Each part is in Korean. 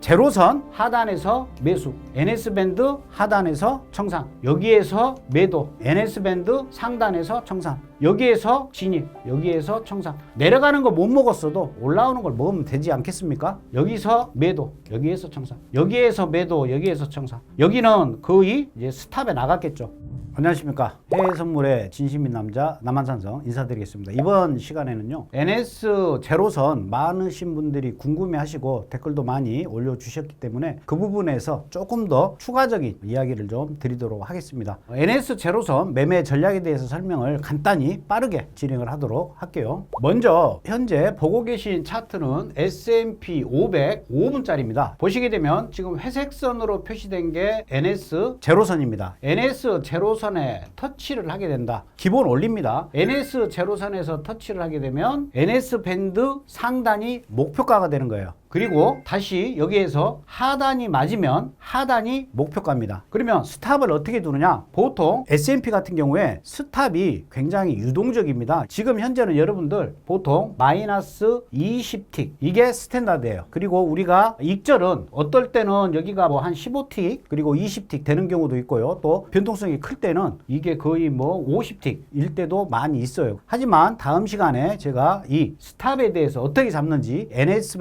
제로선 하단에서 매수, NS밴드 하단에서 청산, 여기에서 매도, NS밴드 상단에서 청산, 여기에서 진입, 여기에서 청산. 내려가는 거 못 먹었어도 올라오는 걸 먹으면 되지 않겠습니까? 여기서 매도, 여기에서 청산, 여기에서 매도, 여기에서 청산. 여기는 거의 이제 스탑에 나갔겠죠. 안녕하십니까. 해외 선물의 진심인 남자 남한산성 인사드리겠습니다. 이번 시간에는요, NS 제로선 많으신 분들이 궁금해 하시고 댓글도 많이 올려주셨기 때문에 그 부분에서 조금 더 추가적인 이야기를 좀 드리도록 하겠습니다. NS 제로선 매매 전략에 대해서 설명을 간단히 빠르게 진행을 하도록 할게요. 먼저 현재 보고 계신 차트는 S&P 500 5분짜리입니다. 보시게 되면 지금 회색 선으로 표시된 게 NS 제로선입니다. NS 제로선에 터치를 하게 된다. 기본 원리입니다. NS 제로선에서 터치를 하게 되면 NS 밴드 상단이 목표가가 되는 거예요. 그리고 다시 여기에서 하단이 맞으면 하단이 목표가입니다. 그러면 스탑을 어떻게 두느냐? 보통 S&P 같은 경우에 스탑이 굉장히 유동적입니다. 지금 현재는 여러분들 보통 마이너스 20틱 이게 스탠다드예요. 그리고 우리가 익절은 어떨 때는 여기가 뭐 한 15틱 그리고 20틱 되는 경우도 있고요. 또 변동성이 클 때는 이게 거의 뭐 50틱일 때도 많이 있어요. 하지만 다음 시간에 제가 이 스탑에 대해서 어떻게 잡는지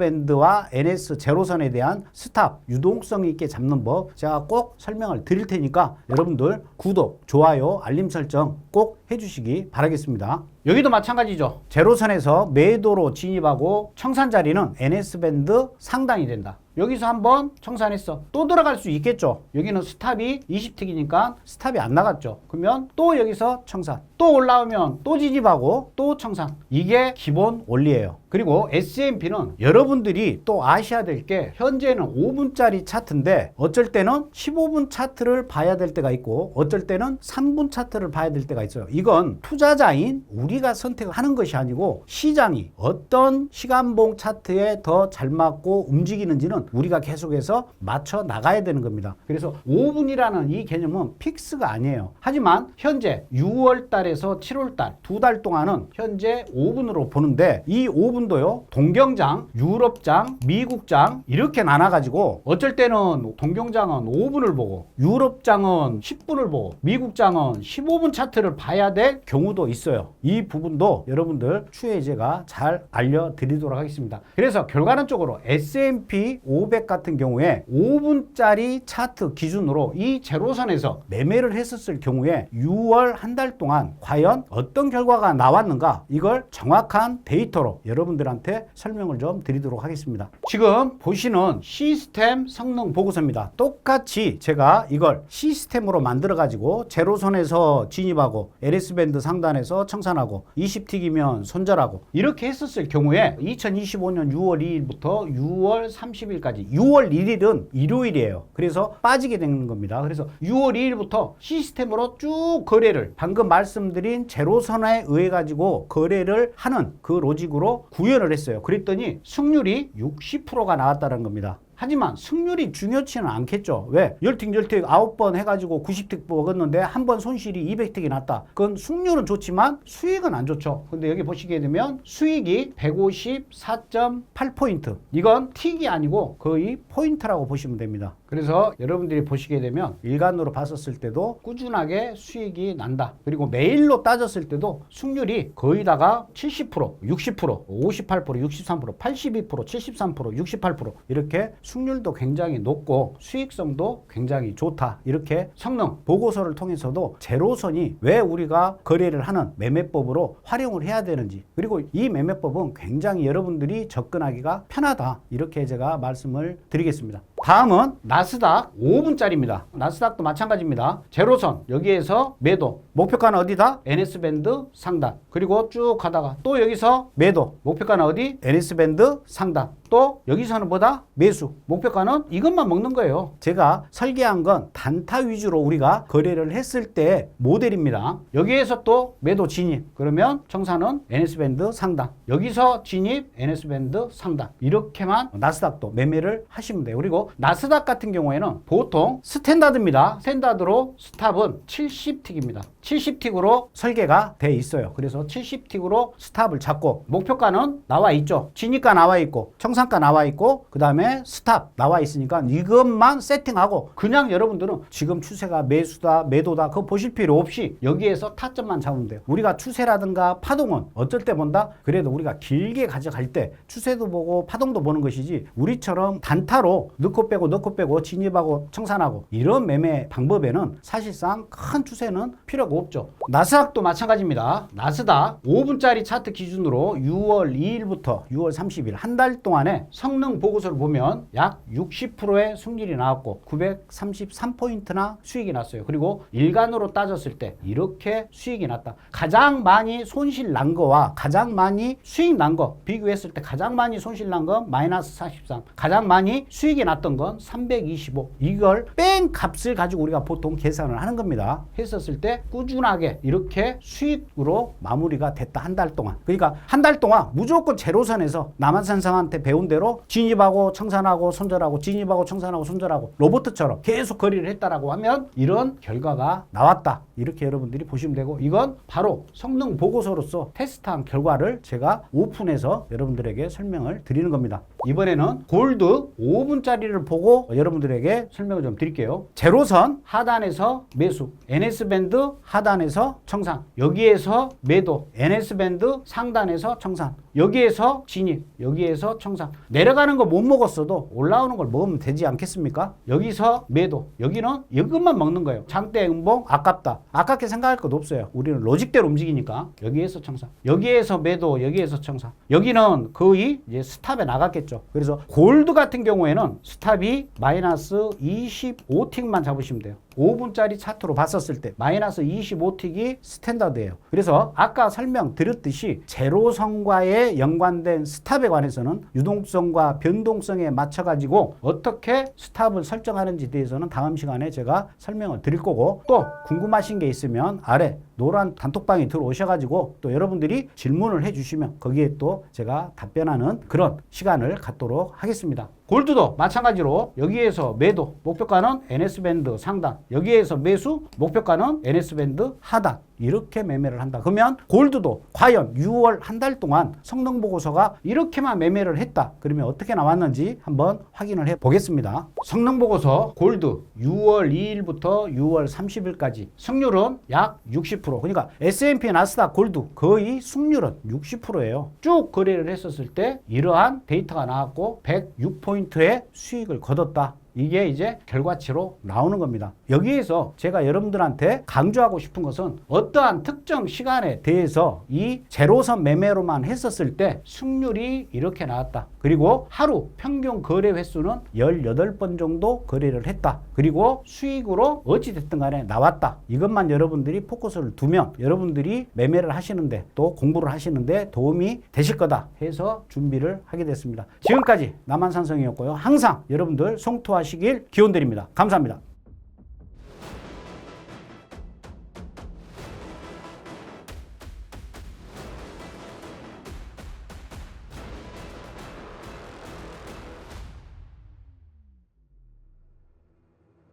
NS밴드와 NS 제로선에 대한 스탑 유동성 있게 잡는 법 제가 꼭 설명을 드릴 테니까 여러분들 구독, 좋아요, 알림 설정 꼭 해주시기 바라겠습니다. 여기도 마찬가지죠. 제로선에서 매도로 진입하고 청산 자리는 NS밴드 상단이 된다. 여기서 한번 청산했어. 또 들어갈 수 있겠죠. 여기는 스탑이 20틱이니까 스탑이 안 나갔죠. 그러면 또 여기서 청산. 또 올라오면 또 진입하고 또 청산. 이게 기본 원리예요. 그리고 S&P는 여러분들이 또 아셔야 될 게 현재는 5분짜리 차트인데 어쩔 때는 15분 차트를 봐야 될 때가 있고 어쩔 때는 3분 차트를 봐야 될 때가 있어요. 이건 투자자인 우리가 선택을 하는 것이 아니고 시장이 어떤 시간봉 차트에 더 잘 맞고 움직이는지는 우리가 계속해서 맞춰 나가야 되는 겁니다. 그래서 5분이라는 이 개념은 픽스가 아니에요. 하지만 현재 6월 달에서 7월 달 두 달 동안은 현재 5분으로 보는데 이 5분도요. 동경장, 유럽장, 미국장 이렇게 나눠가지고 어쩔 때는 동경장은 5분을 보고 유럽장은 10분을 보고 미국장은 15분 차트를 봐야 될 경우도 있어요. 이 부분도 여러분들 추후에 제가 잘 알려드리도록 하겠습니다. 그래서 결과론적으로 S&P 500 같은 경우에 5분짜리 차트 기준으로 이 제로선에서 매매를 했었을 경우에 6월 한 달 동안 과연 어떤 결과가 나왔는가 이걸 정확한 데이터로 여러분들한테 설명을 좀 드리도록 하겠습니다. 지금 보시는 시스템 성능 보고서입니다. 똑같이 제가 이걸 시스템으로 만들어 가지고 제로선에서 진입하고 NS밴드 상단에서 청산하고 20틱이면 손절하고 이렇게 했었을 경우에 2025년 6월 2일부터 6월 30일까지 6월 1일은 일요일이에요. 그래서 빠지게 되는 겁니다. 그래서 6월 2일부터 시스템으로 쭉 거래를 방금 말씀드린 제로선에 의해 가지고 거래를 하는 그 로직으로 구현을 했어요. 그랬더니 승률이 60%가 나왔다는 겁니다. 하지만 승률이 중요치는 않겠죠. 왜? 10틱 9번 해가지고 90틱 먹었는데 한 번 손실이 200틱이 났다. 그건 승률은 좋지만 수익은 안 좋죠. 근데 여기 보시게 되면 수익이 154.8포인트. 이건 틱이 아니고 거의 포인트라고 보시면 됩니다. 그래서 여러분들이 보시게 되면 일간으로 봤었을 때도 꾸준하게 수익이 난다. 그리고 매일로 따졌을 때도 승률이 거의 다가 70%, 60%, 58%, 63%, 82%, 73%, 68% 이렇게 승률도 굉장히 높고 수익성도 굉장히 좋다. 이렇게 성능 보고서를 통해서도 제로선이 왜 우리가 거래를 하는 매매법으로 활용을 해야 되는지 그리고 이 매매법은 굉장히 여러분들이 접근하기가 편하다. 이렇게 제가 말씀을 드리겠습니다. 다음은 나스닥 5분짜리입니다. 나스닥도 마찬가지입니다. 제로선 여기에서 매도 목표가는 어디다? NS밴드 상단. 그리고 쭉 가다가 또 여기서 매도 목표가는 어디? NS밴드 상단. 또 여기서는 뭐다? 매수 목표가는 이것만 먹는 거예요. 제가 설계한 건 단타 위주로 우리가 거래를 했을 때 모델입니다. 여기에서 또 매도 진입 그러면 청산은 NS밴드 상단. 여기서 진입 NS밴드 상단. 이렇게만 나스닥도 매매를 하시면 돼요. 그리고 나스닥 같은 경우에는 보통 스탠다드입니다. 스탠다드로 스탑은 70틱입니다. 70틱으로 설계가 돼 있어요. 그래서 70틱으로 스탑을 잡고 목표가는 나와 있죠. 진입가 나와 있고 청산 청산가 나와 있고 그 다음에 스탑 나와 있으니까 이것만 세팅하고 그냥 여러분들은 지금 추세가 매수다 매도다 그거 보실 필요 없이 여기에서 타점만 잡으면 돼요. 우리가 추세라든가 파동은 어쩔 때 본다? 그래도 우리가 길게 가져갈 때 추세도 보고 파동도 보는 것이지 우리처럼 단타로 넣고 빼고 진입하고 청산하고 이런 매매 방법에는 사실상 큰 추세는 필요가 없죠. 나스닥도 마찬가지입니다. 나스닥 5분짜리 차트 기준으로 6월 2일부터 6월 30일 한 달 동안에 성능 보고서를 보면 약 60%의 승률이 나왔고 933포인트나 수익이 났어요. 그리고 일간으로 따졌을 때 이렇게 수익이 났다. 가장 많이 손실 난 거와 가장 많이 수익 난 거 비교했을 때 가장 많이 손실 난 건 마이너스 43, 가장 많이 수익이 났던 건 325. 이걸 뺀 값을 가지고 우리가 보통 계산을 하는 겁니다. 했었을 때 꾸준하게 이렇게 수익으로 마무리가 됐다. 한 달 동안. 그러니까 한 달 동안 무조건 제로선에서 남한산성한테 배운 대로 진입하고 청산하고 손절하고 진입하고 청산하고 손절하고 로봇처럼 계속 거래를 했다라고 하면 이런 결과가 나왔다. 이렇게 여러분들이 보시면 되고 이건 바로 성능 보고서로서 테스트한 결과를 제가 오픈해서 여러분들에게 설명을 드리는 겁니다. 이번에는 골드 5분짜리를 보고 여러분들에게 설명을 좀 드릴게요. 제로선 하단에서 매수, NS밴드 하단에서 청산, 여기에서 매도, NS밴드 상단에서 청산, 여기에서 진입, 여기에서 청산. 내려가는 거 못 먹었어도 올라오는 걸 먹으면 되지 않겠습니까? 여기서 매도, 여기는 이것만 먹는 거예요. 장대 음봉 아깝다. 아깝게 생각할 것도 없어요. 우리는 로직대로 움직이니까. 여기에서 청산, 여기에서 매도, 여기에서 청산. 여기는 거의 이제 스탑에 나갔겠죠. 그래서 골드 같은 경우에는 스탑이 마이너스 25틱만 잡으시면 돼요. 5분짜리 차트로 봤었을 때 마이너스 25틱이 스탠다드예요. 그래서 아까 설명드렸듯이 제로선과의 연관된 스탑에 관해서는 유동성과 변동성에 맞춰가지고 어떻게 스탑을 설정하는지 대해서는 다음 시간에 제가 설명을 드릴 거고 또 궁금하신 게 있으면 아래 노란 단톡방에 들어오셔가지고 또 여러분들이 질문을 해주시면 거기에 또 제가 답변하는 그런 시간을 갖도록 하겠습니다. 골드도 마찬가지로 여기에서 매도, 목표가는 NS밴드 상단, 여기에서 매수, 목표가는 NS밴드 하단. 이렇게 매매를 한다. 그러면 골드도 과연 6월 한 달 동안 성능 보고서가 이렇게만 매매를 했다. 그러면 어떻게 나왔는지 한번 확인을 해 보겠습니다. 성능 보고서 골드 6월 2일부터 6월 30일까지 승률은 약 60%. 그러니까 S&P 나스닥 골드 거의 승률은 60%예요. 쭉 거래를 했었을 때 이러한 데이터가 나왔고 106포인트의 수익을 거뒀다. 이게 이제 결과치로 나오는 겁니다. 여기에서 제가 여러분들한테 강조하고 싶은 것은 어떠한 특정 시간에 대해서 이 제로선 매매로만 했었을 때 승률이 이렇게 나왔다. 그리고 하루 평균 거래 횟수는 18번 정도 거래를 했다. 그리고 수익으로 어찌됐든 간에 나왔다. 이것만 여러분들이 포커스를 두면 여러분들이 매매를 하시는데 또 공부를 하시는데 도움이 되실 거다 해서 준비를 하게 됐습니다. 지금까지 남한산성이었고요. 항상 여러분들 송투하시길 기원드립니다. 감사합니다.